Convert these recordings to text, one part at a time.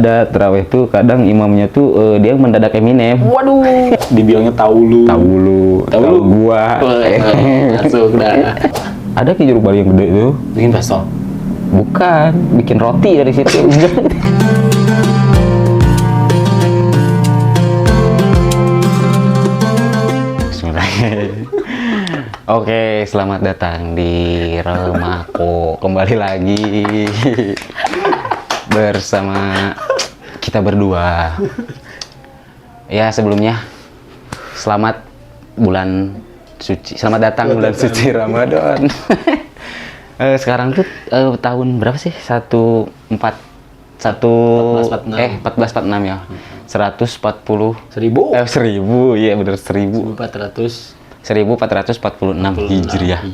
Ada terawih tuh kadang imamnya tuh dia mendadak Eminem. Waduh, dibilangnya tahu lu. Tahu gua. Masuk dah. Ada ki jeruk bali yang gede tuh. Bikin pastol. Bukan, bikin roti dari situ. Oke, selamat datang di rumahku. Kembali lagi bersama kita berdua. Ya, sebelumnya selamat bulan suci. Selamat datang bulan suci Ramadan. Sekarang tuh tahun berapa sih? 1446 ya. 140 1000. 1000, iya bener 1446 Hijriah.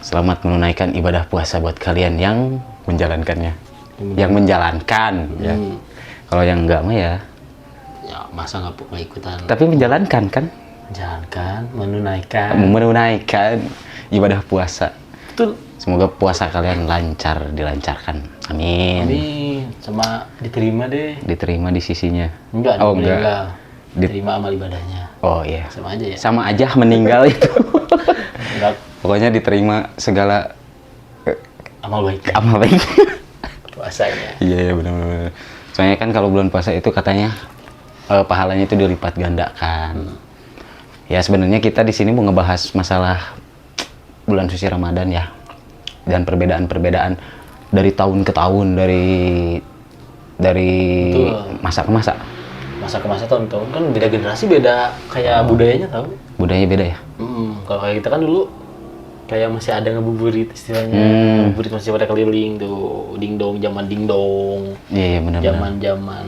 Selamat menunaikan ibadah puasa buat kalian yang menjalankannya. Yang menjalankan ya. Kalau yang enggak mah ya Masa nggak ikutan. tapi menjalankan kan? Menjalankan, menunaikan. Menunaikan ibadah puasa. Betul. Semoga puasa kalian dilancarkan. Amin. Amin. Sama diterima deh. Diterima di sisinya. Enggak, Oh, enggak. enggak. Diterima amal ibadahnya. Oh iya. Sama aja ya. Sama aja meninggal itu. Enggak, Pokoknya diterima segala amal baik. amal baik. Puasanya. Iya, benar-benar. Soalnya kan kalau bulan puasa itu katanya pahalanya itu dilipat gandakan. Ya sebenarnya kita di sini mau ngebahas masalah bulan suci Ramadan ya. Dan perbedaan-perbedaan dari tahun ke tahun, dari Betul. masa ke masa. Masa ke masa tahun-tahun kan beda generasi, beda kayak budayanya tahu. Budayanya beda ya? Kalau kayak kita kan dulu kayak masih ada ngebuburit istilahnya. Ngebuburit masih pada keliling tuh, dingdong, zaman dingdong. Iya, benar-benar. Zaman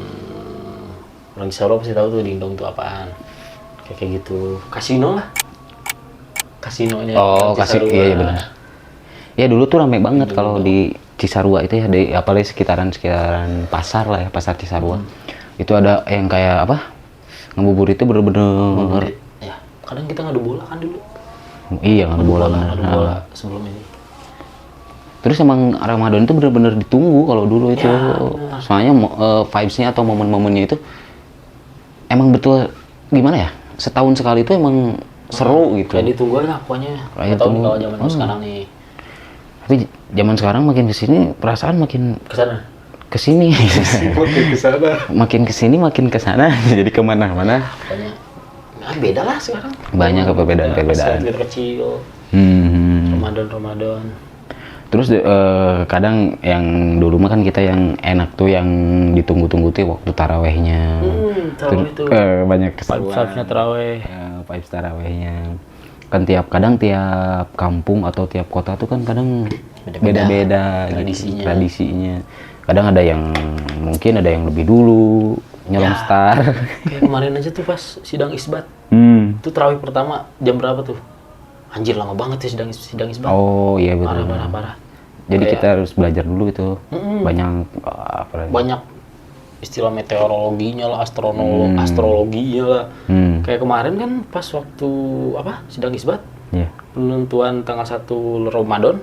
orang Jawa pasti tahu tuh dingdong tuh apaan. Kayak gitu. Kasino lah. Kasinonya. Oh, Cisarua. iya benar. Ya dulu tuh rame banget kalau di Cisarua itu ya, di apalagi sekitaran pasar lah ya, pasar Cisarua. Itu ada yang kayak apa? Ngebubur itu bener-bener. Ya, kadang kita ngadu bola kan dulu. Iya, ngadu bola. Ngadu bola sebelum ini. Terus emang Ramadan itu bener-bener ditunggu kalau dulu itu. Ya, soalnya vibes-nya atau momen-momennya itu emang betul gimana ya? Setahun sekali itu emang seru gitu. Kayak ditunggu lah pokoknya. Kayak Nggak tahu nih ditunggu. kalau zaman sekarang nih. Tapi zaman sekarang makin kesini perasaan makin Kesana. kesini. Makin kesana. Makin kesini makin kesana. Jadi kemana-mana. Pokoknya beda lah sekarang. Banyak perbedaan-perbedaan. Kecil. Ramadan. Terus kadang yang dulu mah kan kita yang enak tuh yang ditunggu-tunggu tuh waktu tarawehnya. Taraweh tuh. Banyak Vibes-nya taraweh. vibes tarawehnya. Kan tiap kampung atau tiap kota tuh kan kadang beda-beda gitu, tradisinya. Kadang ada yang mungkin ada yang lebih dulu nyelom star. Kayak kemarin aja tuh pas sidang isbat. Itu tarawih pertama jam berapa tuh? Anjir lama banget ya sidang isbat. Oh iya betul. Parah. Jadi Kayak- kita harus belajar dulu itu. Banyak istilah meteorologinya lah, astrologinya lah. Kayak kemarin kan pas waktu sidang isbat, Iya. penentuan tanggal 1 Ramadan,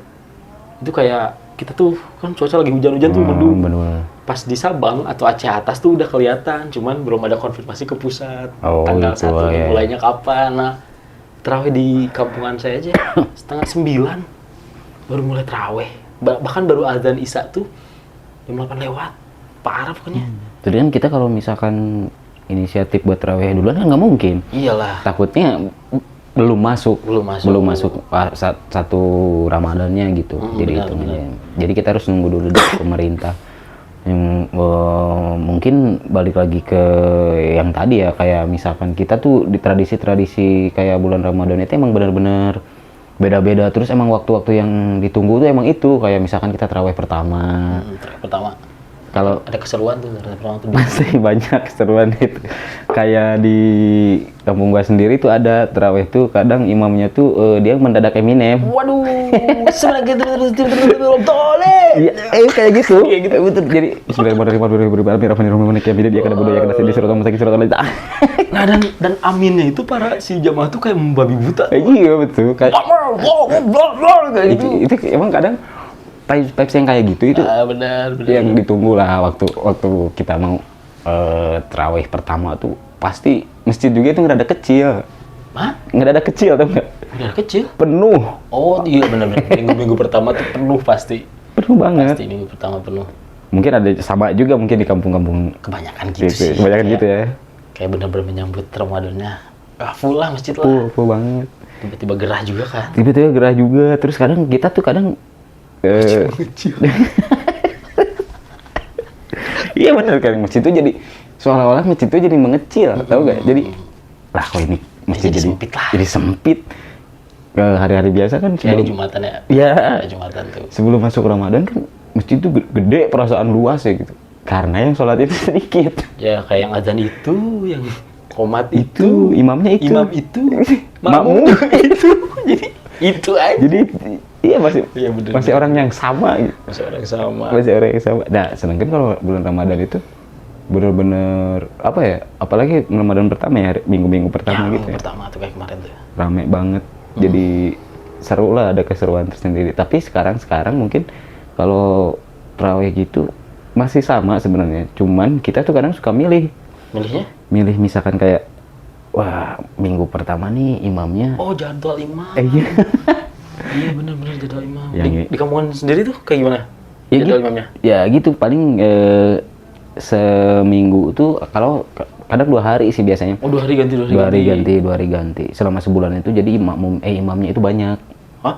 itu kayak kita tuh kan cuaca lagi hujan-hujan tuh mendung. Bener-bener. Pas di Sabang atau Aceh atas tuh udah kelihatan, cuman belum ada konfirmasi ke pusat. Oh, Tanggal gitu, 1 ya. mulainya kapan. Nah, terawih di kampungan saya aja setengah 9 baru mulai terawih. Bahkan baru azan Isya tuh jam 8 lewat. Parah pokoknya. Jadi kan kita kalau misalkan inisiatif buat tarawih duluan kan nggak mungkin. Iyalah. Takutnya belum masuk satu Ramadannya gitu. Jadi benar, hitungannya. Jadi kita harus nunggu dulu dari pemerintah. Yang mungkin balik lagi ke yang tadi ya, kayak misalkan kita tuh di tradisi-tradisi kayak bulan Ramadan itu emang benar-benar beda-beda. Terus emang waktu-waktu yang ditunggu tuh emang itu kayak misalkan kita tarawih pertama. Terawih pertama. Kalau Ada keseruan tuh terawih pertama tuh. masih banyak keseruan itu. Kayak di kampung gua sendiri tuh ada tarawih tuh kadang imamnya tuh dia mendadak Eminem. Waduh, sebenarnya tole. Iya, kayak gitu. Kayak gitu. Betul. Jadi bismillahirrahmanirrahim. Nah dan aminnya itu para si jamaah tuh kayak membabi buta. Iya betul. Kayak Kayak gitu. itu emang kadang vibes yang kayak gitu itu Benar. yang ditunggu lah waktu kita mau tarawih pertama tuh pasti masjid juga itu nggak ada kecil. Hah? Nggak ada kecil tau nggak? Udah kecil? Penuh. Oh iya benar. Minggu pertama tuh penuh pasti. Penuh banget. Pasti minggu pertama penuh. Mungkin ada sama juga mungkin di kampung-kampung Kebanyakan gitu sih. kebanyakan Kayak- gitu ya. Kayak benar-benar menyambut Ramadannya. Full lah masjid lah. Full banget. Tiba-tiba gerah juga kan. Tiba-tiba gerah juga. Terus kadang kita tuh iya benar kan, masjid itu jadi seolah-olah masjid itu jadi mengecil, tahu gak? Jadi lah kok ini masjid Jadi jadi sempit lah. jadi sempit. Hari-hari biasa kan Kayak di sebelum Jumatan ya. Iya. Ada Jumatan tuh. sebelum masuk Ramadan kan masjid itu gede, perasaan luas ya gitu. Karena yang sholat itu sedikit. Ya kayak yang azan itu, yang komat Itu imamnya itu. imam itu, Makmum. itu. Jadi itu aja. Jadi iya masih Iya, bener. masih orang yang sama gitu. Masih orang sama. Masih orang yang sama. Nah, sedangkan kalau bulan Ramadan itu bener-bener apa ya? Apalagi Ramadan pertama ya, minggu-minggu pertama Ya, gitu ya. pertama tuh kayak kemarin tuh. Rame banget. Jadi seru lah, ada keseruan tersendiri. Tapi sekarang mungkin kalau tarawih gitu masih sama sebenarnya. Cuman kita tuh kadang suka milih misalkan kayak wah, minggu pertama nih imamnya Oh, jadwal imam. iya. Iya benar-benar jadwal imam. Yang- Di kampungan sendiri tuh kayak gimana? Ya Jadwal gitu, imamnya. ya gitu paling seminggu tuh kalau kadang 2 hari sih biasanya. Oh, 2 hari ganti 2 hari ganti. Selama sebulan itu jadi imamnya itu banyak. Hah?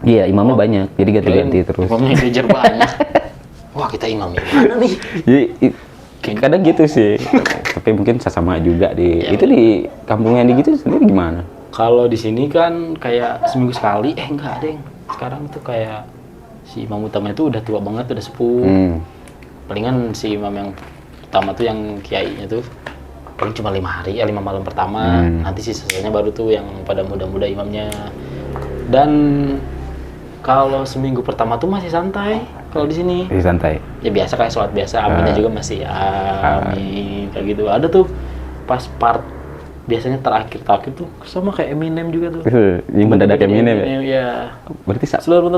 Iya, imamnya banyak. Jadi ganti-ganti Kirain terus. Imamnya belajar banyak. Wah, kita imamnya mana nih? Jadi kadang gitu sih. Tapi mungkin sama juga di Ya, itu di kampung yang di gitu sendiri gimana? Kalau di sini kan kayak seminggu sekali, enggak ada yang sekarang tuh kayak si imam utama itu udah tua banget, udah sepuh. Palingan si imam yang pertama tuh yang kiainya tuh paling cuma 5 hari, 5 malam pertama. Nanti sisanya baru tuh yang pada muda-muda imamnya. Dan kalau seminggu pertama tuh masih santai kalau di sini. Di santai. Ya biasa kayak sholat biasa, aminnya juga masih amin kayak gitu. Ada tuh pas part biasanya terakhir tuh sama kayak Eminem juga tuh. Yang mendadak Eminem ya. Ya. Berarti Seluruh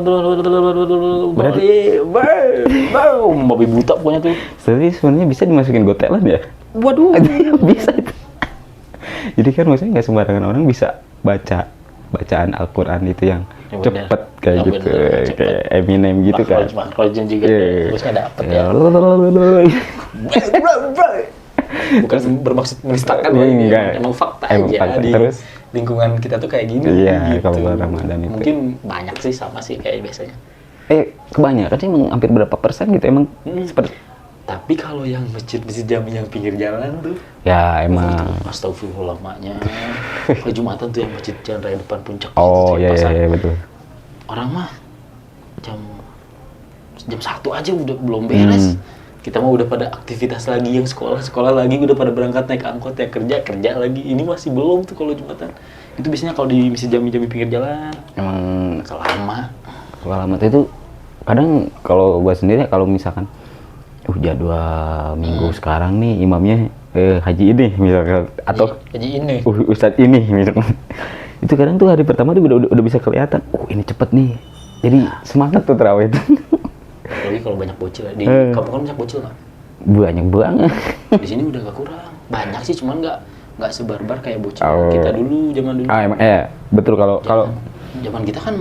babi buta pokoknya tuh. tapi sebenarnya bisa dimasukin gotelan ya? Waduh. Bisa itu. Jadi kan maksudnya nggak sembarangan orang bisa bacaan Al-Quran itu yang Yang cepet benar. kayak Yang gitu, benar, cepet. kayak Eminem gitu kan. Makrojen juga terus nggak dapet ya. Bukan bermaksud menistakan ya, ini Enggak. emang fakta Emang aja fakta. di Terus? lingkungan kita tuh kayak gini. Iya, gitu. kalau bulan Ramadan itu. Mungkin banyak sih sama sih kayak biasanya. Kebanyakan sih emang hampir berapa persen gitu emang seperti Tapi kalau yang masjid-masjid jami yang pinggir jalan tuh, ya emang. astagfirullahaladzim. Ke Jumatan tuh yang masjid jalan raya depan puncak. Oh gitu, iya pasar. iya betul. Orang mah jam 1 aja udah belum beres. Kita mah udah pada aktivitas lagi, yang sekolah lagi, udah pada berangkat naik angkot, ya kerja lagi. Ini masih belum tuh kalau Jumatan. Itu biasanya kalau di masjid jami-jami pinggir jalan. Emang Kelama. alamat itu kadang kalau gua sendiri kalau misalkan jadwal minggu sekarang nih imamnya haji ini misalkan atau Haji ini. ustadz ini misalkan itu kadang tuh hari pertama tuh udah bisa kelihatan ini cepet nih jadi semangat tuh terawih itu. Apalagi kalau banyak bocil ya. Di kampung kan banyak bocil nggak? Banyak banget. Di sini udah gak kurang. Banyak sih, cuman nggak sebarbar kayak bocil Oh. kita dulu, zaman dulu. Emang betul kalau Zaman kita kan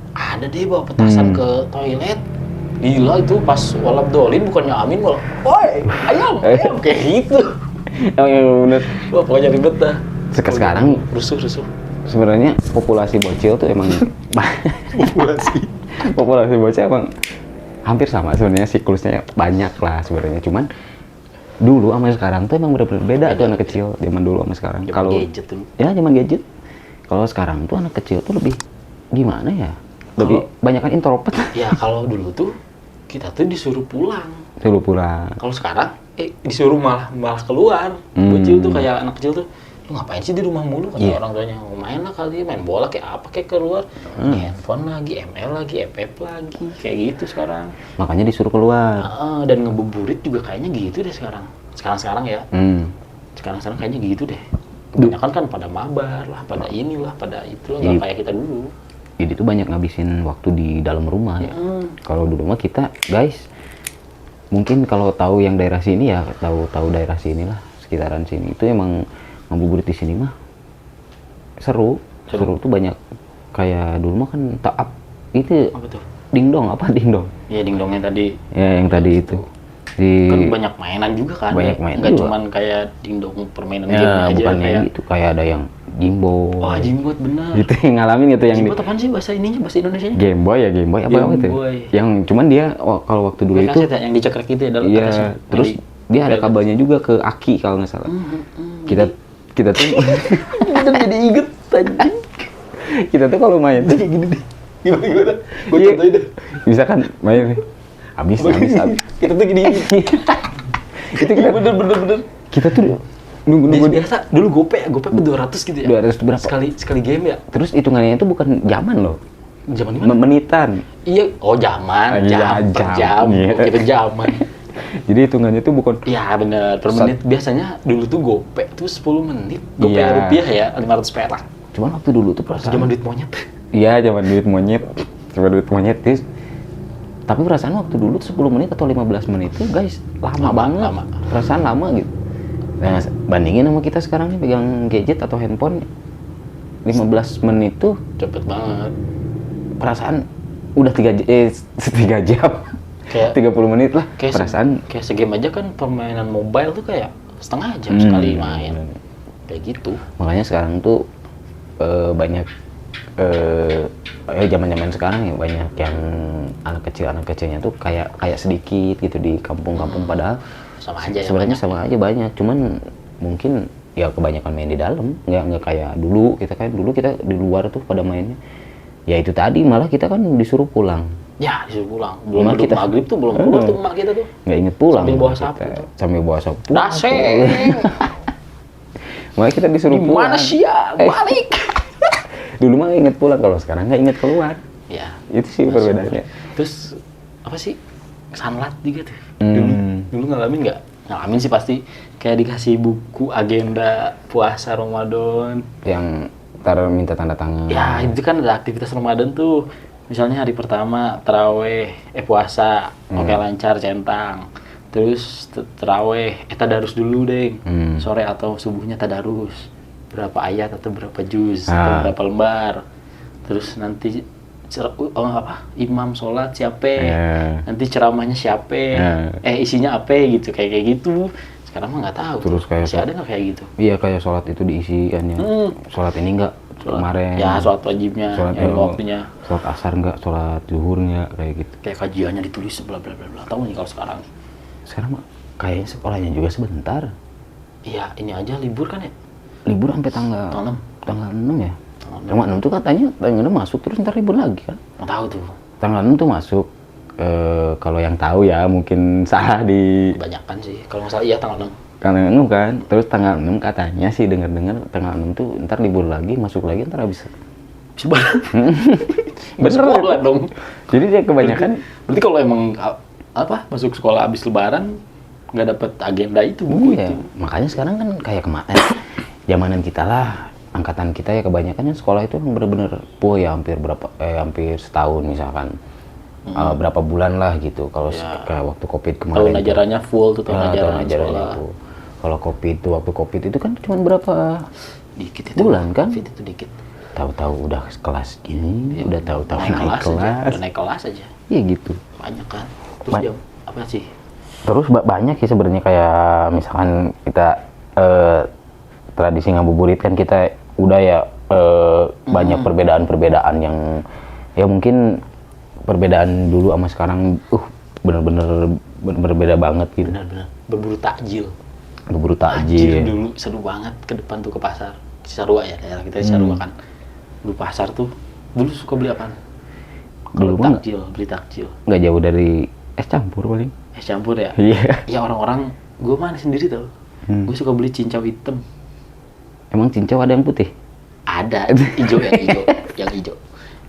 ada deh bawa petasan ke toilet. Gila itu pas walap dolin bukannya amin malah, woi ayam kayak gitu. emang bener. Wah pokoknya ribet dah. Sekarang rusuh. sebenarnya populasi bocil tuh emang populasi bocil emang hampir sama sebenarnya, siklusnya banyak lah sebenarnya, cuman dulu sama sekarang tuh emang bener-bener beda tuh anak kecil zaman dulu sama sekarang. Zaman Kalau gadget dulu. ya zaman gadget, kalau sekarang tuh anak kecil tuh lebih gimana ya, lebih banyak kan introvert. Ya kalau dulu tuh kita tuh disuruh pulang. Dulu pulang. Kalau sekarang disuruh malah keluar. Bocil tuh kayak anak kecil tuh, lu ngapain sih di rumah mulu, kata orang tuanya. Main lah kali, main bola kayak apa kayak keluar. Handphone lagi, ML lagi, FF lagi, kayak gitu sekarang. Makanya disuruh keluar. Dan ngebuburit juga kayaknya gitu deh sekarang. Sekarang ya. Sekarang kayaknya gitu deh. Kebanyakan kan pada mabar lah, pada inilah, pada itu lah, nggak kayak kita dulu. Jadi tuh banyak ngabisin waktu di dalam rumah ya. Kalau dulu mah kita guys, mungkin kalau tahu yang daerah sini ya tahu daerah sini lah, sekitaran sini itu emang ngabuburit di sini mah seru tuh banyak. Kayak dulu mah kan taap itu Apa tuh? dingdong Iya, dingdongnya tadi. ya, yang tadi itu di Kan banyak mainan juga kan. Banyak ya? mainan Nggak juga. cuman kayak dingdong permainan game ya aja bukan kayak. yang gitu, kayak ada yang Jimbo Oh, Jimbot bener. gitu yang ngalamin gitu yang Jimbot apaan sih bahasa ininya, bahasa Indonesianya? Game Boy apa Game apa itu Boy. yang cuman dia kalau waktu dulu Kayak itu kaset ya, yang dicekrek gitu ya dalam iya atasnya. terus Yang dia ada kabelnya juga ke aki kalau nggak salah. Kita tuh Bener jadi inget anjing. kita tuh kalau main tuh Kayak gini deh. Gimana? Gue Iya. contohin deh. bisa kan main nih habis Kita tuh gini. itu kita Bener. kita tuh nunggu Biasa dulu gope 200 gitu ya. 200 berapa Sekali game ya. terus hitungannya itu bukan zaman loh, Zaman dimana? menitan. Iya, zaman, Iya, jam per jam. jam. Iya. Oh, kita zaman. Jadi hitungannya tuh bukan Iya bener, per menit. Biasanya dulu tuh gope tuh 10 menit. Gope Iya. rupiah ya, 500 perak. cuman waktu dulu tuh perasaan Zaman duit monyet. iya zaman duit monyet terus. Tapi perasaan waktu dulu tuh 10 menit atau 15 menit tuh guys lama banget. lama. Perasaan lama gitu. Nah, bandingin sama kita sekarang nih pegang gadget atau handphone 15 menit tuh Cepet banget. perasaan udah 3 jam. Kayak 30 menit lah perasaan. kayak segame aja kan permainan mobile tuh kayak setengah jam Hmm. sekali main. Kayak gitu. Makanya sekarang tuh banyak zaman-zaman sekarang ya banyak yang anak kecilnya tuh kayak sedikit gitu di kampung-kampung, padahal Sama aja ya. sebenarnya sama aja banyak, cuman mungkin ya kebanyakan main di dalam, nggak kayak dulu. Dulu kita di luar tuh pada mainnya ya itu tadi, malah kita kan disuruh pulang, Ya, disuruh pulang. Belum Malah kita maghrib tuh belum pulang tuh emak kita tuh. nggak inget pulang Sambil bawa kita. sapu tuh. Sambil bawa sapu Daseng. malah kita disuruh Gimana pulang. sih ya? Balik. Dulu mah inget pulang, kalau sekarang nggak inget keluar. Ya. Itu sih perbedaannya. Terus apa sih? Sunlight juga tuh. Hmm. Dulu ngalamin nggak? Ngalamin sih pasti. Kayak dikasih buku agenda puasa Ramadan. Yang ntar minta tanda tangan. Ya itu kan ada aktivitas Ramadan tuh. Misalnya hari pertama terawih, puasa, oke lancar centang. Terus terawih, tadarus dulu deh. Sore atau subuhnya tadarus. Berapa ayat atau berapa juz atau berapa lembar. Terus nanti imam sholat siapa, nanti ceramahnya siapa, isinya apa gitu, kayak gitu. Sekarang mah nggak tahu. Terus kayak masih ada nggak kayak gitu? Iya, kayak sholat itu diisi kan ya. Sholat ini enggak kemarin. Ya sholat wajibnya, Sholat yang waktunya. Sholat asar enggak, sholat zuhur enggak, kayak gitu. Kayak kajiannya ditulis bla bla bla bla. Tahu nih kalau sekarang? Sekarang mah kayaknya sekolahnya juga sebentar. Iya, ini aja libur kan ya? Libur sampai tanggal Tanggal 6. 6 ya. Tanggal 6 tuh katanya tanggal 6 masuk, terus ntar libur lagi kan. Nggak tahu tuh. Tanggal 6 tuh masuk. Kalau yang tahu ya mungkin salah di Kebanyakan sih. Kalau nggak salah iya tanggal 6. tanggal 6 kan. Terus tanggal 6 katanya sih dengar-dengar tanggal 6 tuh ntar libur lagi, masuk lagi ntar habis. Sebenarnya. Bener. Sekolah dong. Jadi dia kebanyakan Berarti kalau emang masuk sekolah habis lebaran nggak dapet agenda itu buku iya. itu. Makanya sekarang kan kayak kemarin zamanan kita lah, angkatan kita ya kebanyakan sekolah itu yang bener-bener ya hampir setahun misalkan. Berapa bulan lah gitu. Kalau kayak waktu Covid kemarin. Tahun ajarannya full tuh tahun ajaran ajarannya sekolah. itu. Kalau waktu Covid itu kan cuma berapa Dikit itu. bulan kan? Covid itu dikit. Tahu-tahu udah kelas gini, udah tahu-tahu Naik naik kelas aja. kelas. Udah naik kelas aja. Iya gitu. Banyak kan. Terus dia apa sih? Terus banyak sih sebenarnya, kayak misalkan kita tradisi ngabuburit kan kita udah ya banyak perbedaan-perbedaan yang ya mungkin perbedaan dulu sama sekarang bener-bener berbeda banget gitu. Benar-benar berburu takjil. Berburu Takjil takjil. dulu seru banget ke depan tuh ke pasar. Cisarua ya, daerah kita Cisarua kan. Dulu pasar tuh dulu suka beli apaan? Dulu Kalau mah beli takjil. nggak jauh dari es campur paling. Es campur ya? Iya. Ya orang-orang, gue mana sendiri tau. Gue suka beli cincau hitam. Emang cincau ada yang putih? Ada, hijau ya, hijau. Yang hijau.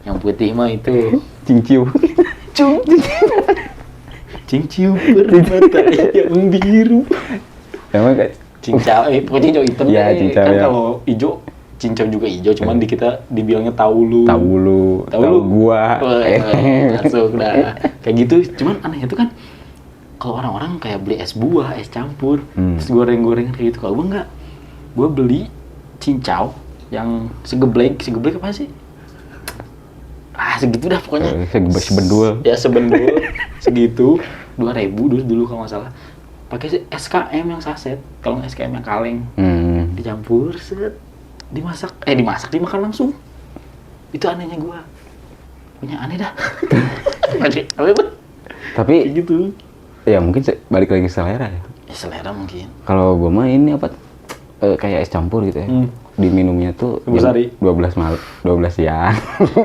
Yang putih mah itu Cinciu. cincau permata yang biru. Emang kayak Cincau, pokoknya cincau hitam Iya, deh. cincau Kan ya. kalau hijau cincau juga hijau, cuman di kita dibilangnya taulu. Tahu gua. Masuk dah. Kayak gitu, cuman anehnya tuh kan kalau orang-orang kayak beli es buah, es campur, terus goreng-gorengan kayak gitu. Kalau gua enggak. Gua beli cincau yang segeblek apa sih? Segitu dah pokoknya. Sebendul. Ya sebendul segitu 2.000 dulu kalau nggak salah. Pakai SKM yang saset, kalau nggak SKM yang kaleng. Dicampur, set, dimakan langsung. Itu anehnya gua. Punya aneh dah. Tapi kayak gitu. Ya mungkin balik lagi selera ya. Selera mungkin. Kalau gua mah ini apa kayak es campur gitu ya. Diminumnya tuh jam 12 siang.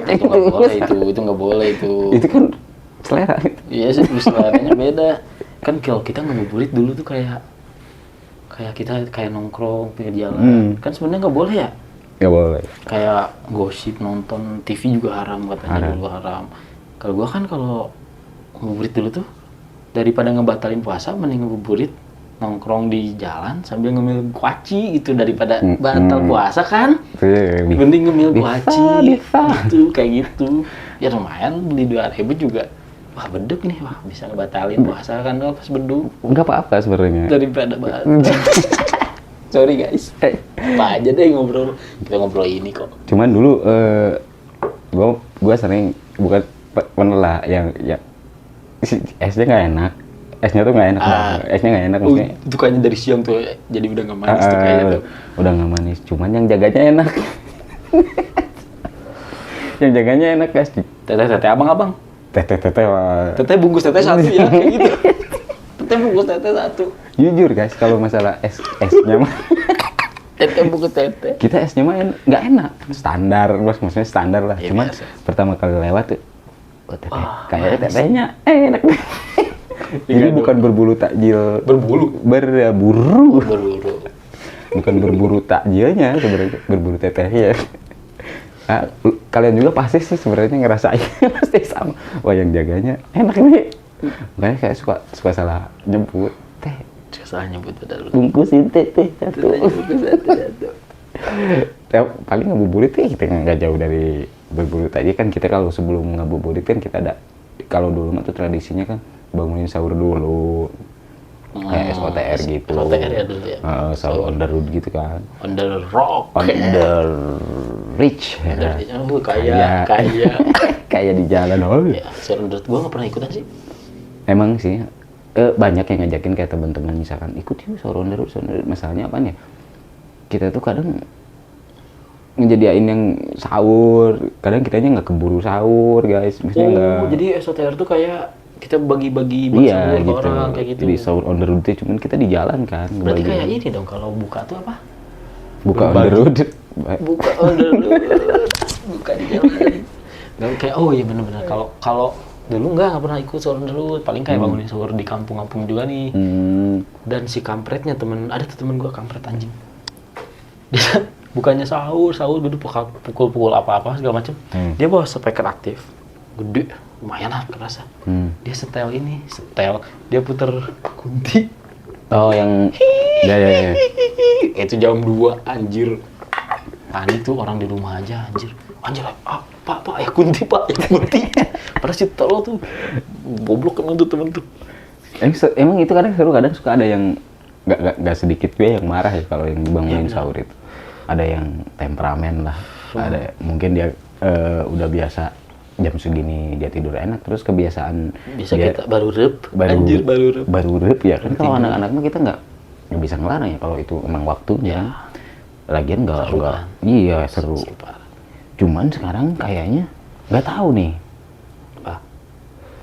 Itu nggak boleh itu nggak boleh itu. Itu kan selera. Iya sih, seleranya beda. Kan kalau kita ngabuburit dulu tuh kayak kita kayak nongkrong pinggir jalan. Kan sebenarnya nggak boleh ya? Nggak boleh. Kayak gosip, nonton TV juga haram katanya dulu haram. Kalau gua kan kalau ngabuburit dulu tuh daripada ngebatalin puasa mending ngabuburit nongkrong di jalan sambil ngemil kuaci gitu daripada batal puasa kan. Mending ngemil kuaci gitu kayak gitu. Ya lumayan beli 2.000 juga. Wah beduk nih, wah bisa ngebatalin puasa kan kalau pas beduk. Enggak apa-apa sebenarnya. Daripada batal. Sorry guys. Apa aja deh ngobrol. Kita ngobrol ini kok. Cuman dulu gua sering bukan pernah lah yang esnya nggak enak. Esnya tuh nggak enak. Esnya nggak enak maksudnya. Itu kayaknya dari siang tuh jadi udah nggak manis tuh kayaknya tuh. Udah nggak manis. Cuman yang jaganya enak. Yang jaganya enak guys. Teteh abang-abang. Teteh bungkus teteh satu ya kayak gitu. Teteh bungkus teteh satu. Jujur guys, kalau masalah esnya mah teteh bungkus teteh. Kita esnya mah nggak enak. Standar, maksudnya standar lah. Ya, cuman biasa. pertama kali lewat tuh, kayaknya tetehnya enak. Jadi bukan berbulu takjil. Berbulu. Berburu. Berburu. Bukan berburu takjilnya sebenarnya, berburu tetehnya. Nah, kalian juga pasti sih sebenarnya ngerasain pasti sama. Wah yang jaganya enak nih. Makanya kayak suka salah nyebut teh. Salah nyebut padahal. Bungkusin teh satu. Paling ngabuburit kita nggak jauh dari berburu tadi kan. Kita kalau sebelum ngabuburit kan kita ada, kalau dulu mah tuh tradisinya kan bangunin sahur dulu. Kayak SOTR gitu. SOTR ya dulu ya. Sahur on the road gitu kan. On the rock. On the rich. Kayak Kayak di jalan. Ya, sahur on the road gua nggak pernah ikutan sih. Emang sih. Banyak yang ngajakin kayak teman-teman misalkan ikut yuk sahur on the road. Masalahnya apaan ya? Kita tuh kadang ngejadiin yang sahur. Kadang kitanya nggak keburu sahur guys. Maksudnya nggak. Jadi SOTR tuh kayak kita bagi-bagi iya, sahur gitu. Orang kayak gitu. Jadi sahur on the road itu cuman kita di jalan kan. Berarti kayak ini dong kalau buka tuh apa? Buka on the road. Buka on the road. Buka di jalan. Gak kayak iya benar-benar kalau dulu nggak pernah ikut sahur on the road. Paling kayak bangunin sahur di kampung-kampung juga nih. Dan si kampretnya ada tuh temen gua kampret anjing. Dia bukannya sahur gitu pukul apa-apa segala macem. Dia bawa speaker aktif. Gede, lumayan lah kerasa. Dia setel, dia puter kunti. Oh yang, ya. Itu jam 2 anjir. Tadi tuh orang di rumah aja anjir, pak ya kunti. Padahal si tolol tuh, goblok emang tuh temen tuh. Emang itu kadang seru, kadang suka ada yang nggak sedikit gue yang marah ya kalau yang bangunin sahur itu. Ada yang temperamen lah, ada mungkin dia udah biasa jam segini dia tidur enak, terus kebiasaan bisa dia, kita baru rep ya kan. Kalau anak-anak mah kita nggak bisa ngelarang ya kalau itu emang waktunya. Lagian nggak iya seru. Cuman sekarang kayaknya nggak tahu nih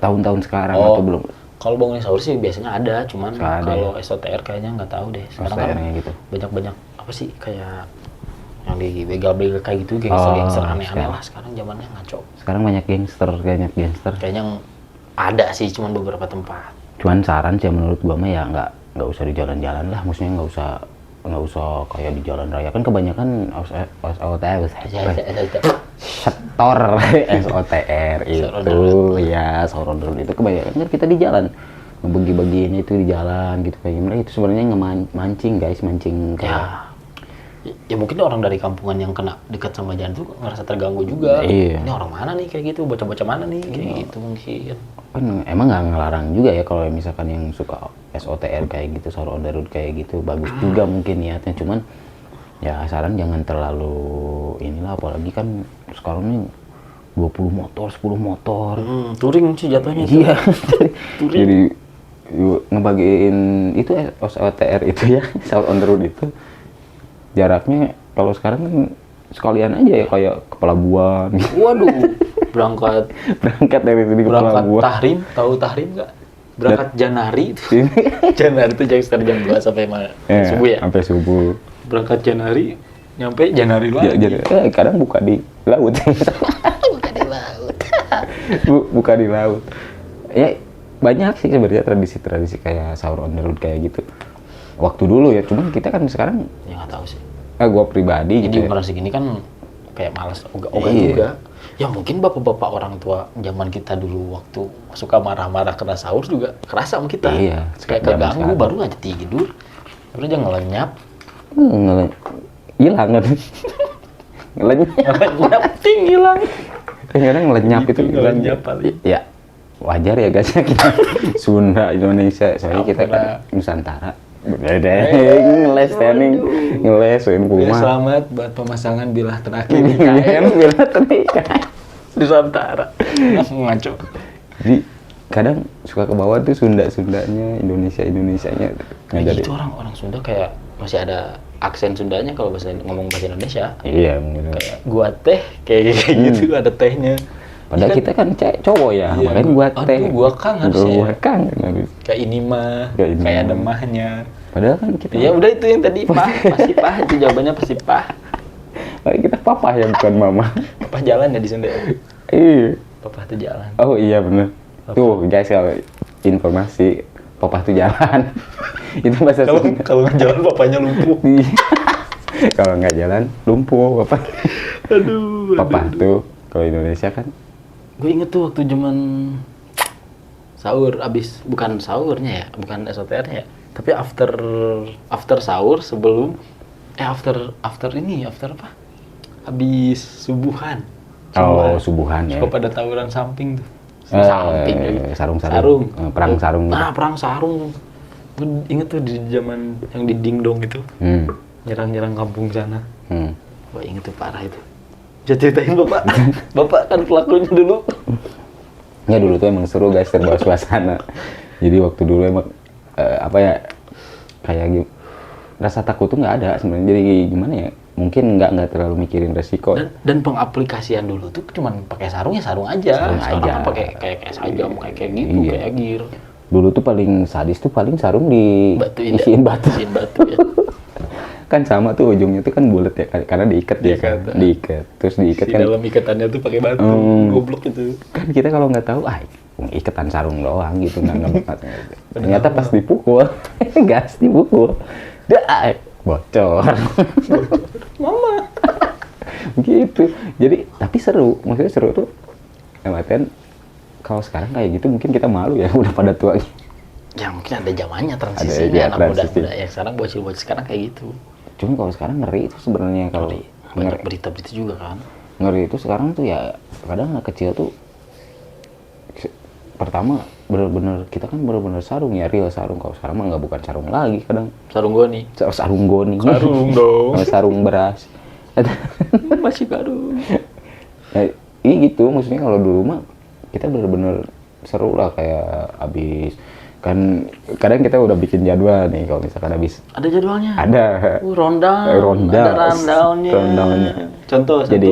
tahun-tahun sekarang atau belum. Kalau bangunin sahur sih biasanya ada, cuman kalau SOTR kayaknya nggak tahu deh. Sekarang kan gitu. banyak apa sih kayak yang di begal-begal kayak gitu, gangster aneh-aneh lah sekarang zamannya ngaco. Sekarang banyak gangster. Kayaknya ada sih, cuman beberapa tempat. Cuman saran sih menurut gua mah ya nggak usah di jalan-jalan lah, maksudnya nggak usah kayak di jalan raya kan kebanyakan SOTR itu ya sahur on the road itu kebanyakan kan kita di jalan ngebagi-bagiin itu di jalan gitu kayak gimana. Itu sebenarnya mancing guys, mancing kayak Ya mungkin orang dari kampungan yang kena dekat sama jalan tuh ngerasa terganggu juga. Iya. Ini orang mana nih kayak gitu, bocah-bocah mana nih kayak gitu mungkin. Kan emang nggak ngelarang juga ya kalau misalkan yang suka SOTR kayak gitu, sahur on the road kayak gitu, bagus juga mungkin niatnya, cuman ya saran jangan terlalu inilah, apalagi kan sekarang nih 20 motor, 10 motor. Touring sih jatuhnya itu. Iya. Jadi ngebagiin itu SOTR itu ya, sahur on the road itu jaraknya kalau sekarang kan sekalian aja ya kayak ke Pelabuhan. Waduh, berangkat Dari sini ke berangkat Pelabuhan. tahrim, tahu tahrim nggak? Berangkat Janari itu. Janari itu sekitar jam 2 sampai subuh ya. Sampai subuh. Berangkat Janari, nyampe Janari lagi. Kadang buka di laut. Bukan di laut. Buka di laut. Ya banyak sih sebenarnya tradisi-tradisi kayak sahur on the road kayak gitu. Waktu dulu ya, cuman kita kan sekarang Ya nggak tahu sih. gua pribadi Jadi gitu ya. umuran segini kan kayak malas ogah Iya. juga. Ya mungkin bapak-bapak orang tua zaman kita dulu waktu suka marah-marah kena sahur juga kerasa sama kita. Iya, Kayak zaman keganggu sekarang. baru aja tidur. Baru aja ngelenyap. Hilang kan. Ngelenyap. Ngelenyap ting hilang. Kadang ngelenyap Gitu, itu hilang. ngelenyap paling. Ya wajar ya guys ya kita Sunda Indonesia, soalnya kita kan Ampun, Nusantara. Beda ngeles training, ngeles Ya, rumah. selamat buat pemasangan bilah terakhir IKN Bila ternikah. Nusantara. Ngaco. Jadi kadang suka ke bawah tuh Sundanya, Indonesianya. Kayak gitu orang Sunda kayak masih ada aksen Sundanya kalau ngomong bahasa Indonesia. Iya, mungkin. Kayak gua teh kayak gitu ada tehnya. Padahal Kan kita kan cowok ya, Iya, makanya gua aduh, teh. gua kang harusnya Gua ya. kang habis. kayak ini mah, Kayak ini kayak mah. ada mahnya. Padahal kan kita Ya udah itu yang tadi pasti pah itu jawabannya pasti pah. kita papa ya bukan mama. Pah jalan ya di Sunda. Iya. Papa tuh jalan. Oh iya bener. Tuh guys, kalau informasi papa tuh jalan. Itu bahasa Sunda. Kalau nggak jalan papanya lumpuh. Iya. Kalau nggak jalan lumpuh papa. Aduh. Papa tuh kalau Indonesia kan Gue inget tuh waktu zaman sahur abis bukan sahurnya ya, bukan SOTR-nya ya, tapi after sahur sebelum after apa? Habis subuhan. subuhan ya. Suka pada tawuran samping tuh. Sarung. Perang Oh, sarung. Nah, perang sarung. Gue inget tuh di zaman yang di Dingdong itu. Nyerang-nyerang kampung sana. Gue inget tuh parah itu. Bisa ceritain Bapak? Bapak kan pelakunya dulu. Ya dulu tuh emang seru guys, terbawa suasana. Jadi waktu dulu emang apa ya, kayak rasa takut tuh nggak ada sebenarnya. Jadi gimana ya? Mungkin nggak terlalu mikirin resiko. Dan pengaplikasian dulu tuh cuman pakai sarung ya sarung aja. Sarung Sekarang aja. kan pakai kayak sajam kayak gitu, Iya. kayak gear. Dulu tuh paling sadis tuh paling sarung di isiin batu. Isiin batu ya. Kan sama tuh ujungnya tuh kan bulat ya, karena diikat ya kan. Diikat. Terus diikat Di kan. dalam ikatannya tuh pakai batu. Goblok itu. Kan kita kalau nggak tahu, iketan sarung doang gitu, nggak ternyata pas dipukul, gas dipukul, bocor. Mama. Gitu. Jadi tapi seru, maksudnya seru tuh. Artian kalau sekarang kayak gitu mungkin kita malu ya, udah pada tua. Ya mungkin ada zamannya Ada, transisinya ya, anak transisi. muda yang sekarang bocil-bocil sekarang kayak gitu. Cuma kalau sekarang ngeri itu sebenarnya, kalau Banyak berita-berita juga kan. ngeri itu sekarang tuh ya kadang anak kecil tuh pertama bener-bener kita kan bener-bener sarung ya, real sarung. Kalau sekarang mah nggak, bukan sarung lagi kadang, Sarung goni. sarung goni. Sarung dong. Sama sarung beras. Masih baru. Ya, iya gitu, maksudnya kalau dulu mah kita bener-bener seru lah, kayak abis kan kadang kita udah bikin jadwal nih kalau misalkan habis Ada jadwalnya. ada Rundown. Ada rundownnya. Contoh satu. jadi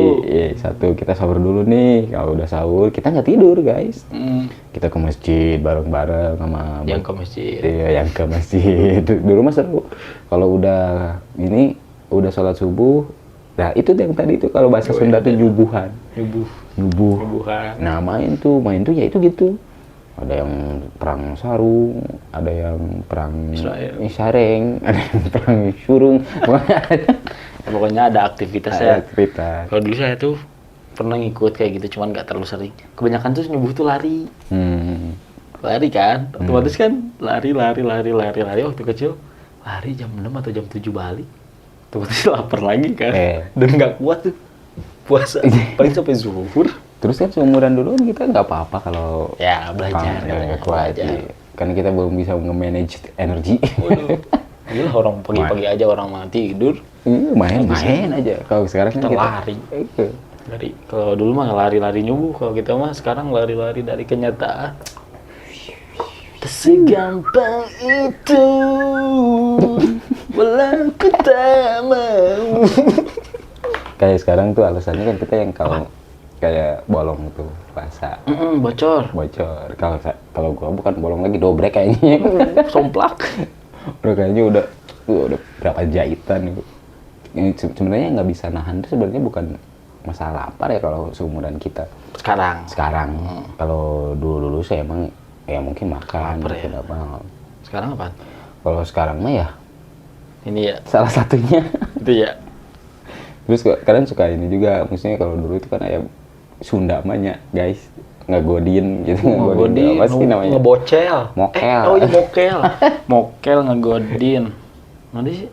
satu kita sahur dulu nih. Kalau udah sahur kita nggak tidur guys, kita ke masjid bareng-bareng sama Yang ke masjid. iya, yang ke masjid. Dulu mah seru kalau udah ini udah sholat subuh. Nah itu yang tadi itu kalau bahasa Sunda tuh nyubuhan. Nyubuh. Nyubuhan. Nah main tuh ya itu gitu. Ada yang perang sarung, ada yang perang sareng, ada yang perang surung. Pokoknya ada aktivitasnya. Aktivitas. Kalau dulu saya tuh pernah ngikut kayak gitu, cuman nggak terlalu sering. Kebanyakan tuh nyubuh tuh lari. Lari kan, otomatis kan lari waktu kecil. Lari jam 6 atau jam 7 balik. tiba-tiba lapar lagi kan. Eh. Dan nggak kuat tuh puasa paling sampai zuhur. Terus kan seumuran dulu kan kita nggak apa-apa kalau Ya belajar nggak kuat. Iya. Karena kita belum bisa nge-manage energi. Waduh, gila orang pagi-pagi aja orang mah tidur. Iya, main aja. Kalau sekarang kan Kita kita lari. Iya. Dari kalau dulu mah lari-lari nyubuh, kalau kita mah sekarang lari-lari dari kenyataan. Segampang itu, walau ku tak mau. Kayak sekarang tuh alasannya kan kita yang kalau kayak bolong tuh puasa Bocor, bocor. Kalau gua bukan bolong lagi, dobrek kayaknya. somplak. Udah kayaknya udah berapa jahitan itu. Ini sebenarnya nggak bisa nahan tuh sebenarnya bukan masalah lapar ya kalau seumuran kita. Sekarang kalau dulu saya emang ya mungkin makan Lapar mungkin ya. apa. Sekarang apa? Kalau sekarang mah ya Ini ya, salah satunya. itu ya. Terus kalian suka ini juga, maksudnya kalau dulu itu kan ayam Sunda namanya guys, ngegodin gitu. Ngegodin, apa sih namanya? ngebocel. Mokel. Oh iya mokel. Mokel ngegodin. Nanti sih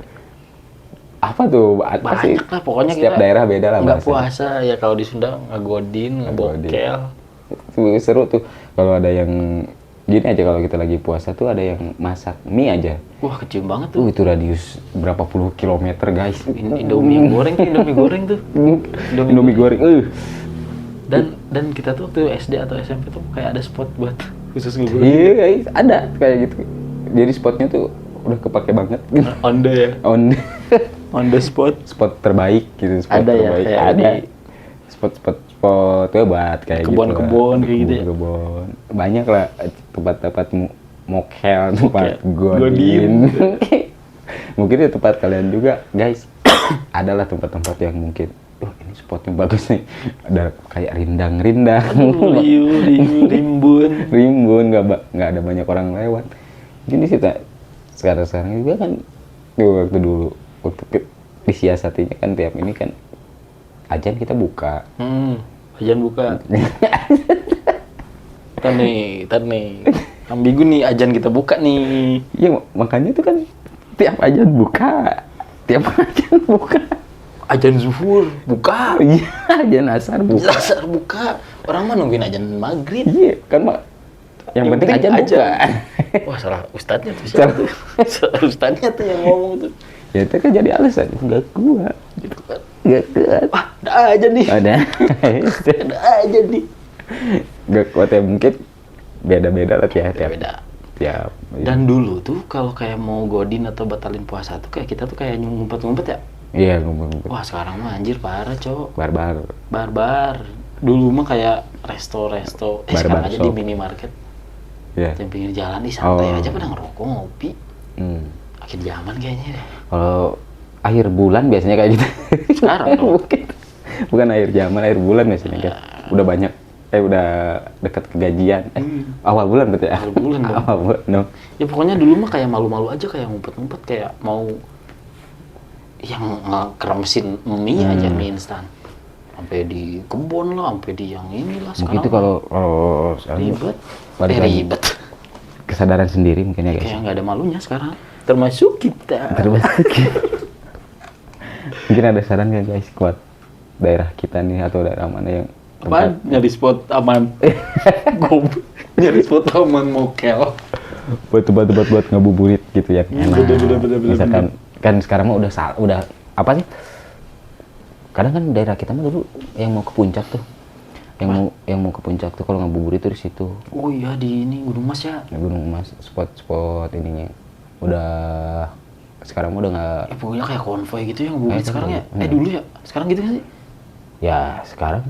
Apa tuh? Apa sih? banyak lah pokoknya Setiap kita daerah beda lah nggak bahasanya. puasa ya kalau di Sunda ngegodin, ngebokel. Itu seru tuh kalau ada yang gini aja, kalau kita lagi puasa tuh ada yang masak mie aja. Wah kecium banget tuh. Itu radius berapa puluh kilometer guys. Indomie yang goreng tuh, Indomie goreng tuh. Indomie goreng. Dan kita tuh waktu SD atau SMP tuh kayak ada spot buat khusus ngegoreng. Iya guys, ada kayak gitu. Jadi spotnya tuh udah kepake banget. Onda ya. On the spot. Spot terbaik gitu, spot Ada ya, terbaik. kayak Ada. di- Spot tuh buat kayak Kebun-kebun gitu. kayak gitu ya? Kebun. Banyak lah tempat-tempat mokel, tempat Godin. godin. Mungkin di tempat kalian juga, guys. Adalah tempat-tempat yang mungkin ini spotnya bagus nih. Ada kayak rindang-rindang. Liu, rimbun. Rimbun, nggak ada banyak orang lewat. Jadi sih sekarang juga kan waktu dulu disiasatinya kan tiap ini kan ajan kita buka. Ajan buka. Ntar nih. Ambigu nih ajan kita buka nih. Iya makanya itu kan tiap ajan buka. Ajan zuhur buka. Iya ajan asar buka. Asar buka. Orang mah nungguin ajan maghrib. Iya kan mak. Yang penting ajan buka. Wah salah ustadznya tuh siapa tuh? Salah ustadznya tuh yang ngomong tuh. Ya itu kan jadi alasan nggak kuat. Gitu kan. Nggak kuat. Wah ada aja nih. Ada. Ada aja nih. Nggak kuat ya mungkin beda-beda lah tiap. Beda. Tiap. Dan dulu tuh kalau kayak mau godin atau batalin puasa tuh kayak kita tuh kayak ngumpet-ngumpet ya. Iya ngumpul-ngumpul. Wah sekarang mah anjir parah cowok. Barbar. Dulu mah kayak resto-resto. Sekarang Barbar aja shop. di minimarket. Iya. Yang pinggir jalan nih santai Oh. aja pada ngerokok ngopi. Akhir zaman kayaknya deh. Kalau akhir bulan biasanya kayak gitu. Sekarang dong. Bukan akhir zaman, akhir bulan biasanya kan. Udah banyak, udah dekat ke gajian. Awal bulan berarti ya? Awal bulan dong. Awal bulan dong. Ya pokoknya dulu mah kayak malu-malu aja kayak ngumpet-ngumpet kayak mau yang ngeremesin mie aja mie instan. Sampai di kebun lah, sampai di yang inilah sekarang. Begitu kalau sekarang ribet. balik lagi. Ribet. Kesadaran sendiri mungkin ya guys. Kayak nggak ada malunya sekarang. Termasuk kita. Mungkin ada saran nggak guys buat daerah kita nih atau daerah mana yang Apaan? Nyari spot aman. Goblok. Nyari spot aman mokel. buat tempat-tempat buat ngabuburit gitu ya. Bener. Misalkan kan sekarang mah udah apa sih? Kadang kan daerah kita mah dulu yang mau ke puncak tuh. Yang mau ke puncak tuh kalau ngabuburit tuh di situ. Oh iya di ini Gunung Mas ya. Gunung Emas, spot-spot ininya. Udah sekarang mah udah nggak. Ya pokoknya kayak konvoy gitu yang ngabuburit Itu sekarang ya. dulu. Dulu ya. Sekarang gitu kan sih? Ya sekarang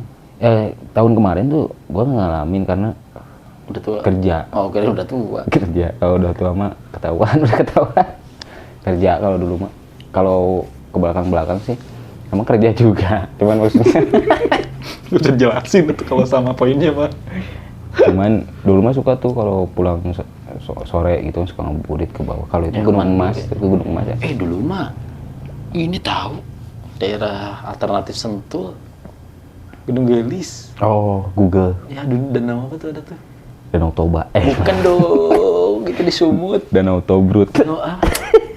tahun kemarin tuh gua ngalamin karena Udah tua. kerja. Oh kira udah tua. Kerja. Kalau udah tua mah ketahuan, udah ketahuan. Kerja kalau dulu mah. Kalau ke belakang-belakang sih emang kerja juga. Cuman maksudnya Udah jelasin itu kalau sama poinnya mah. cuman dulu mah suka tuh kalau pulang sore gitu suka ngabuburit ke bawah. Kalau itu Ya, Gunung kemana Emas, gitu? itu Gunung Emas ya. Dulu mah ini tahu daerah alternatif Sentul Gunung Gelis. Oh, Google. Ya dulu danau apa tuh ada tuh? Danau Toba. Bukan dong, itu di Sumut. Danau Tobrut. Danau apa?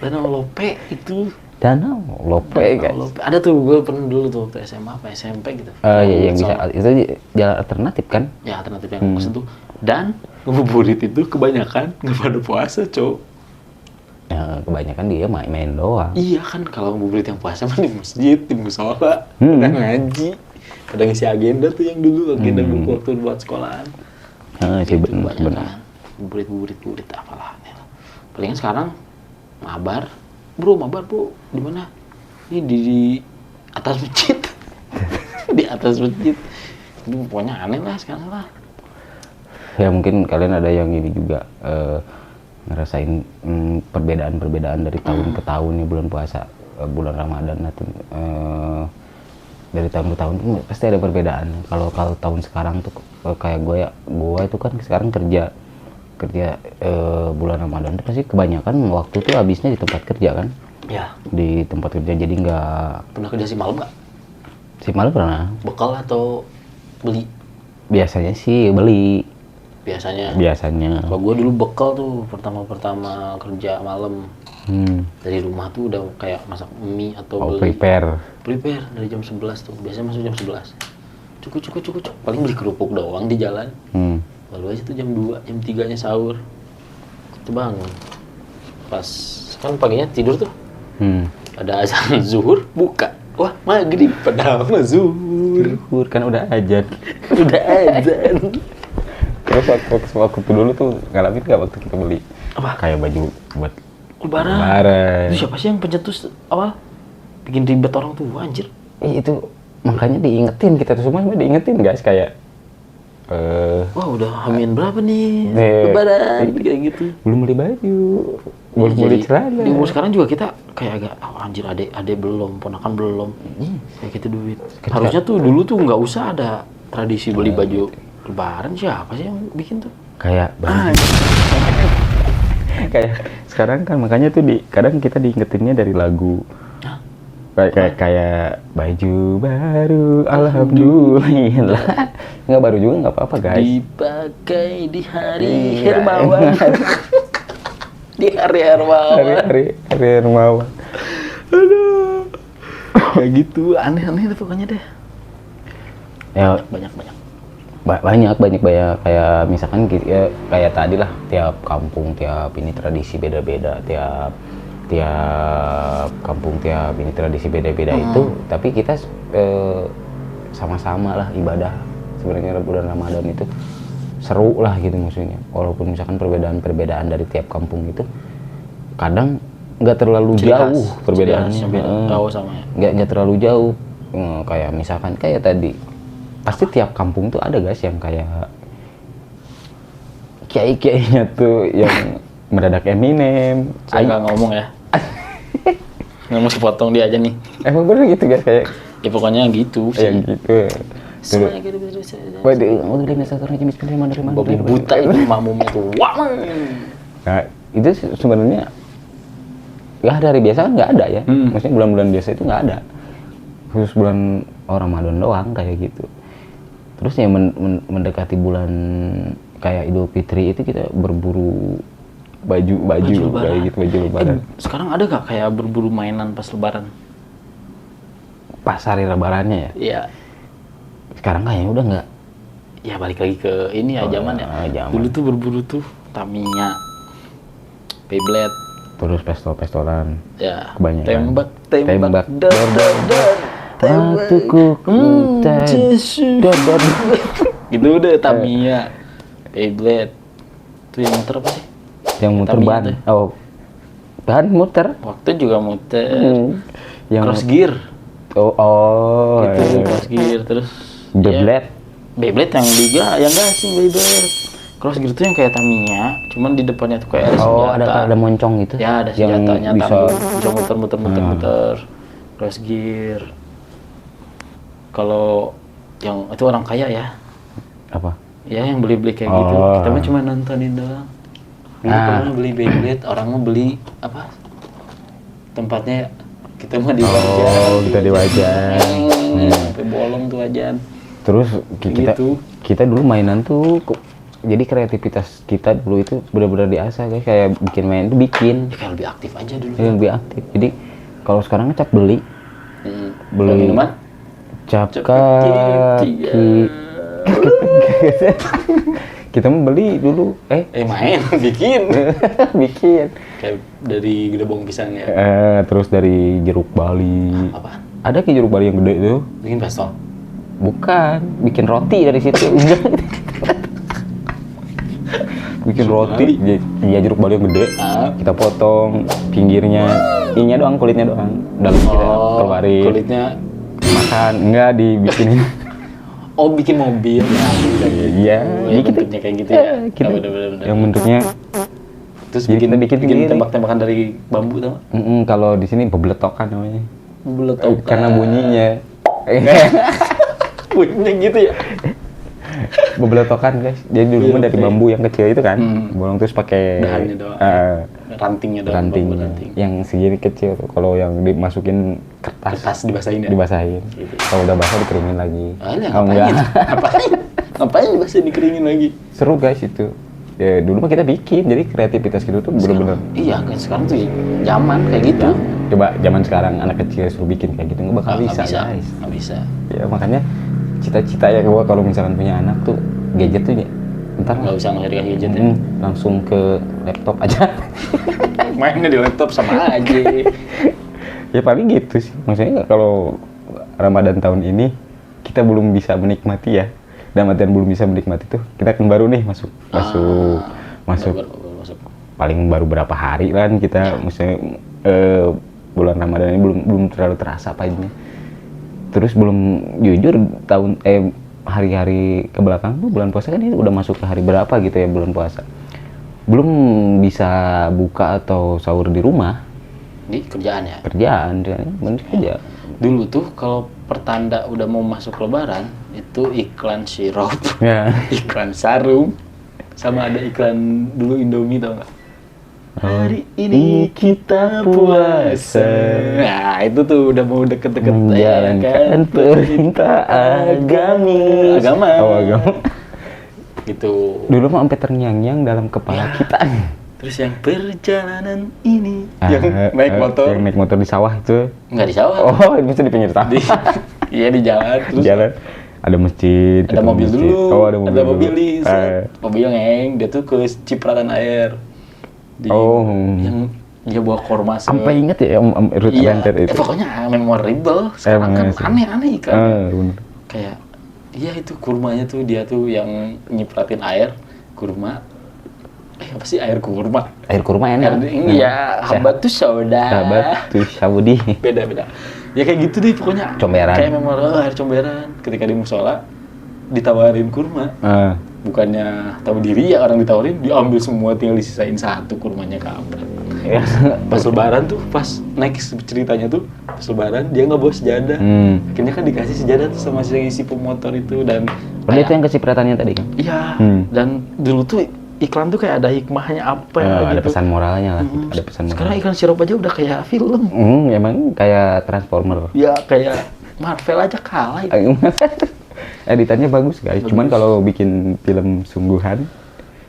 Danau Lope itu. Danau, Lope guys. Ada tuh gue pernah dulu tuh waktu SMA apa SMP gitu. Iya yang bisa itu jalan alternatif kan? Ya alternatif yang ke situ. Dan ngabuburit itu kebanyakan nggak pada puasa, cowok. Ya, kebanyakan dia main doang. Iya kan, kalau ngabuburit yang puasa mah di masjid, di musola, pada ngaji, pada ngisi agenda tuh yang dulu agenda buku waktu buat sekolahan. Sih Gitu, benar. kebanyakan. Ngabuburit apalah. Palingan sekarang mabar, bro, di mana? Ini di atas masjid, di atas masjid. Itu pokoknya aneh lah sekarang lah. Ya mungkin kalian ada yang ini juga ngerasain perbedaan dari tahun ke tahun nih bulan puasa, bulan Ramadan atau dari tahun ke tahun tuh pasti ada perbedaan. Kalau tahun sekarang tuh kayak gue itu kan sekarang kerja bulan Ramadan tuh pasti kebanyakan waktu tuh habisnya di tempat kerja kan. Ya. Di tempat kerja jadi nggak. Pernah kerja si malam nggak? Si malam pernah. Bekal atau beli? Biasanya sih beli. Biasanya. Biasanya. Kalau gue dulu bekal tuh pertama kerja malam. Dari rumah tuh udah kayak masak mie atau beli. Prepare Dari jam 11 tuh. Biasanya masuk jam 11. Cukup. Paling beli kerupuk doang di jalan. Lalu aja tuh jam 2, jam 3-nya sahur. Itu bangun. Pas kan paginya tidur tuh. Ada azan zuhur, buka. Wah, maghrib padahal mah zuhur. Kan udah ajan. Udah azan. Terus waktu dulu tuh ngalamin nggak waktu kita beli Apa? kayak baju buat Lebaran. Itu siapa sih yang pencetus awal? Bikin ribet orang tua, anjir. Itu makanya diingetin, kita tuh semua diingetin guys, kayak Wah, udah hamin berapa nih? Nih. Lebaran kayak gitu. belum beli baju, belum beli celana. Di umur sekarang juga kita kayak agak anjir, adek belum, ponakan belum. Kayak gitu duit. Harusnya tuh dulu tuh nggak usah ada tradisi beli baju Lebaran. Siapa sih yang bikin tuh? Kayak kayak sekarang kan makanya tuh kadang kita diingetinnya dari lagu. Kayak baju baru, alhamdulillah. Nggak baru juga nggak apa-apa guys. Dipakai di hari Hermawan. Di hari Hermawan. Hari Hermawan. Aduh. Kayak gitu, aneh-aneh deh pokoknya deh. Ya Banyak. banyak kayak misalkan ya, kayak tadi lah, tiap kampung tiap ini tradisi beda-beda, tiap kampung tiap ini tradisi beda-beda itu, tapi kita sama-sama lah ibadah sebenarnya bulan Ramadan itu seru lah gitu maksudnya, walaupun misalkan perbedaan dari tiap kampung itu kadang nggak terlalu jauh perbedaannya, nggak terlalu jauh. Kayak misalkan kayak tadi pasti tiap kampung tuh ada guys yang kayak kiai-kiainya tuh yang mendadak Eminem. Saya nggak ngomong ya. Nggak mau sepotong dia aja nih. Emang bener gitu guys, kayak Ya pokoknya gitu sih. yang gitu. Babi buta itu makmumnya tuh. Wah. Nah, itu sebenarnya ya dari biasa kan nggak ada ya. Maksudnya bulan-bulan biasa itu nggak ada. Khusus bulan Ramadan doang kayak gitu. Terus ya mendekati bulan kayak Idul Fitri itu kita berburu baju kayak gitu, baju lebaran. Sekarang ada gak kayak berburu mainan pas lebaran? Pas hari lebarannya ya? Iya. Sekarang kayaknya udah nggak. Ya balik lagi ke ini ya, zaman ya. Zaman. Dulu tuh berburu tuh Tamiya, Beyblade, Terus pestol-pestolan. ya. Kebanyakan. Tembak, dar. Hatiku Gitu udah Tamiya, Beyblade. Itu yang muter apa sih? Yang muter Tamiya ban. tuh. Oh, ban muter. Waktu juga muter. Yang Cross gear. Oh. Itu cross gear terus. Beyblade. Beyblade yang liga, yang gasing Beyblade. Cross gear tuh yang kayak Tamiya, cuman di depannya tuh kayak ada senjata. Ada moncong gitu. Ya ada senjatanya, yang bisa muter. Cross gear. Kalau yang itu orang kaya ya. Apa? Ya yang beli kayak gitu. Kita mah cuma nontonin doang. Dulu pernah beli Beyblade, orang mau beli apa? Tempatnya kita mah di wajan. Oh, kita di wajan. Sampai bolong tuh wajan. Terus kita dulu mainan tuh jadi kreativitas kita dulu itu benar-benar diasah guys, kayak bikin main itu bikin. Ya, kayak lebih aktif aja dulu. Lebih aktif. Jadi Kalau sekarang cap beli. Kalau minuman? Cap Cap kaki. Kita mau beli dulu. Main, bikin. Bikin. Kayak dari gedebong pisang ya. Terus dari jeruk Bali. Apaan? Ada kayak jeruk Bali yang gede tuh. Bikin pastol? Bukan, bikin roti dari situ. Bikin roti, iya jeruk Bali yang gede. Kita potong pinggirnya, ininya doang, kulitnya doang. Dalam kita keluarin. Kulitnya Makan, enggak dibikinin. bikin mobil. Iya, Yang bentuknya kayak gitu ya. Kita, Bener-bener. yang bentuknya. Terus Jadi kita bikin sendiri. tembak-tembakan dari bambu tau nggak? Kalau di sini bebeletokan namanya. Bebeletokan. Karena bunyinya. Bunyinya gitu ya. Bebeletokan guys. Jadi dulu mah dari bambu yang kecil itu kan. Bolong terus pakai Dahannya doang. Rantingnya doang. ranting. Bambu ranting. Yang segini kecil tuh. Kalau yang dimasukin kertas Dibasahin ya? dibasahin. Gitu. Kalau udah basah dikeringin lagi. Ngapain? Ngapain dibasa dikeringin lagi? Seru guys itu. Ya, dulu mah kita bikin, jadi kreativitas kita tuh bener-bener. Iya, kan sekarang tuh zaman kayak gitu. Coba zaman sekarang anak kecil suruh bikin kayak gitu nggak bakal bisa guys. Nggak bisa. Ya makanya cita-cita ya gua kalau misalkan punya anak tuh gadget tuh ya ntar Nggak usah ngelihat gadget ya. langsung ke laptop aja. Mainnya di laptop sama aja. Ya paling gitu sih. Maksudnya kalau Ramadan tahun ini kita belum bisa menikmati ya. Dalam artian belum bisa menikmati tuh. Kita kan baru nih masuk Baru. paling baru berapa hari kan kita maksudnya bulan Ramadan ini belum terlalu terasa pahitnya. Terus belum jujur hari-hari ke belakang tuh bulan puasa kan ini udah masuk ke hari berapa gitu ya bulan puasa. Belum bisa buka atau sahur di rumah. Di kerjaan ya. Bener kerja. Dulu tuh kalau pertanda udah mau masuk lebaran itu iklan sirup, Ya. iklan sarung, sama ada iklan dulu Indomie tau nggak? Hari ini kita puasa. Nah itu tuh udah mau deket-deket Menjalankan perintah agama. Oh, agama. Gitu. Dulu mah sampai terngiang-ngiang dalam kepala kita. Terus yang perjalanan ini, yang naik motor, yang naik motor di sawah itu. nggak di sawah, Oh, itu di pinggir sawah. iya di jalan. Terus Jalan. Ada masjid. ada mobil masjid. dulu, Oh, ada mobil. mobil dulu. di mobil ngeng, dia tuh ke cipratan air. Yang dia bawa korma. Sampai inget ya Ruth Iya, Lantern itu. pokoknya memorable. Sekarang kan aneh-aneh ikan. Bener. Kayak, iya itu kurmanya tuh dia tuh yang nyipratin air kurma. Apa sih air kurma? Air kurma enak. Iya, habatus sauda. Habatus saudi. Beda. Ya kayak gitu deh pokoknya. Comberan. Kayak memorable air comberan. Ketika di musola ditawarin kurma. Bukannya tahu diri ya orang ditawarin, diambil semua tinggal disisain satu kurmanya kampret. Pas lebaran tuh, pas next ceritanya tuh, pas lebaran dia nggak bawa sejadah. Akhirnya kan dikasih sejadah tuh sama si pemotor itu dan Padahal itu yang kecipratannya tadi kan? iya, dan dulu tuh iklan tuh kayak ada hikmahnya apa ya Ada gitu. pesan moralnya lah, ada pesan moral. Sekarang iklan sirup aja udah kayak film. Emang kayak Transformer. Ya kayak Marvel aja kalah itu. Editannya bagus guys, cuman kalau bikin film sungguhan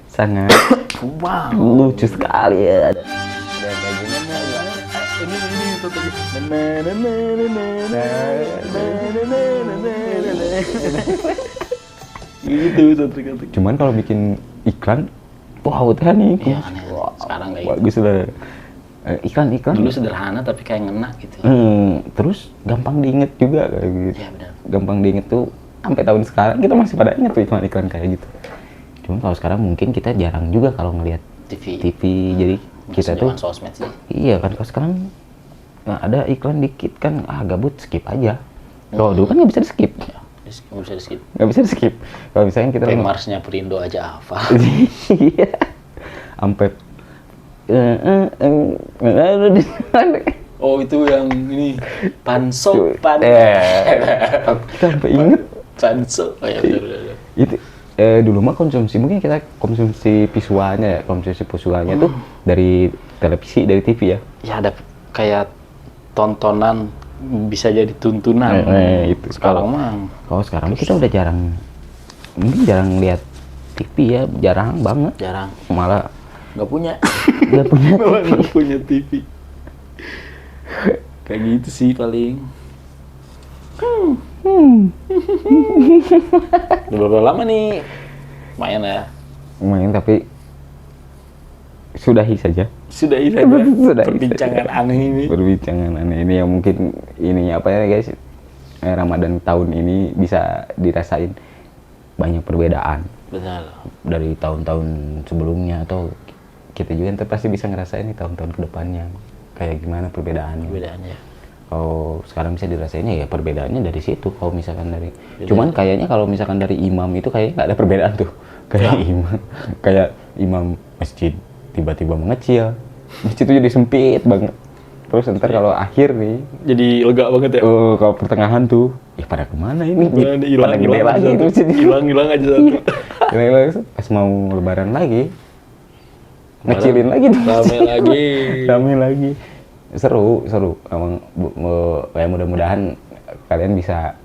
sangat Wow. lucu sekali ya. Gitu satu-satu. Cuman kalau bikin iklan, wow teh nih. Iya aneh. Sekarang kayak gitu. Bagus lah. Iklan. Dulu sederhana tapi kayak ngena gitu. Terus gampang diinget juga kayak gitu. Iya benar. Gampang diinget tuh sampai tahun sekarang kita masih pada inget tuh iklan-iklan kayak gitu. Cuman kalau sekarang mungkin kita jarang juga kalau ngelihat TV. Jadi kita tuh sosmed sih. iya kan kalau sekarang ada iklan dikit kan gabut skip aja. Kalau dulu kan nggak bisa di skip. Nggak bisa di-skip. Nggak bisa di skip. Kalau misalnya kita Kayak Marsnya Perindo aja hafal. iya. Sampai Oh itu yang ini Panso. sampai inget Panso. Oh ya benar. itu dulu mah konsumsi mungkin kita konsumsi visualnya ya, konsumsi visualnya tuh dari televisi, dari TV ya. Ya ada kayak tontonan bisa jadi tuntunan. Itu Sekarang mah kalau sekarang kita udah mungkin jarang lihat TV ya, jarang banget. jarang. Malah Nggak punya. nggak punya. Nggak punya TV. Kayak gitu sih paling. Udah berapa lama nih main ya? Lumayan, tapi sudahi saja. Sudah ini Sudahi perbincangan saja. aneh ini. Perbincangan aneh ini yang mungkin ini apa ya guys, Ramadan tahun ini bisa dirasain banyak perbedaan Benar. dari tahun-tahun sebelumnya, atau kita juga ntar pasti bisa ngerasain nih tahun-tahun kedepannya kayak gimana perbedaannya. Perbedaannya. Kalau sekarang bisa dirasainnya ya perbedaannya dari situ. Kalau misalkan dari, cuman kayaknya kalau misalkan dari imam itu kayaknya nggak ada perbedaan tuh. Kayak imam masjid tiba-tiba mengecil, masjid itu jadi sempit banget. Terus ntar kalau akhir nih, Jadi lega banget ya. kalau pertengahan tuh, pada kemana ini? Mana nih, hilang Pada gede aja lagi itu satu. masjid. Hilang aja satu. Hilang. Pas mau lebaran lagi, ngecilin lagi tuh. Rame lagi. Rame lagi. Seru. Emang ya mudah-mudahan kalian bisa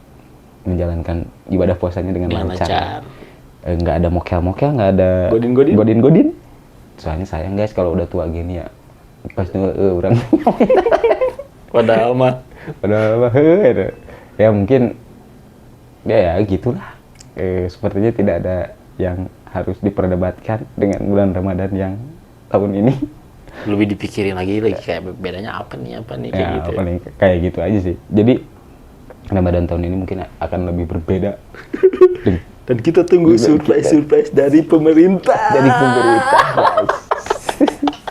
menjalankan ibadah puasanya dengan lancar. Nggak ada mokel-mokel, nggak ada godin. Soalnya sayang guys kalau udah tua gini ya. Pas orang Padahal mah ya mungkin ya gitulah. Sepertinya tidak ada yang harus diperdebatkan dengan bulan Ramadan yang tahun ini. lebih dipikirin lagi kayak bedanya apa nih kayak Ya, gitu. paling kayak gitu aja sih. Jadi Ramadan tahun ini mungkin akan lebih berbeda. Dan kita tunggu surprise dari pemerintah. Guys.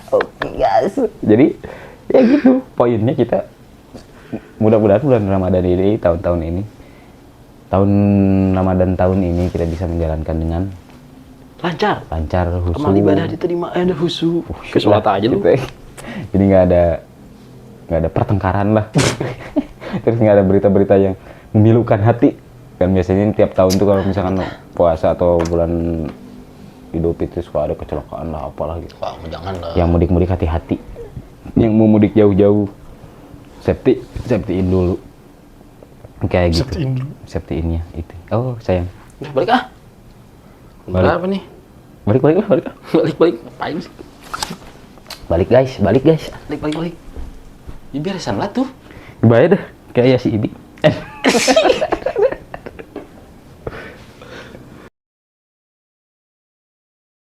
Oke guys. Jadi ya gitu. Poinnya kita mudah-mudahan bulan Ramadan ini, tahun Ramadan tahun ini kita bisa menjalankan dengan Lancar. husu. Amal ibadah diterima, ada husu. Kesulat aja lu. Gitu. Jadi nggak ada pertengkaran lah. Terus nggak ada berita-berita yang memilukan hati. Kan biasanya tiap tahun tuh kalau misalkan puasa atau bulan Idul Fitri suka ada kecelakaan lah apalah gitu. Wah, jangan lah. Yang mudik-mudik hati-hati. Yang mau mudik jauh-jauh safety-in dulu. Kayak gitu. Safety-in-nya itu. Oh, sayang. Udah, balik ah. Berapa nih? Balik. Balik. Ngapain sih? Balik guys. Balik. Ya biar sana lah tuh. Bayar dah kayak si Ibi.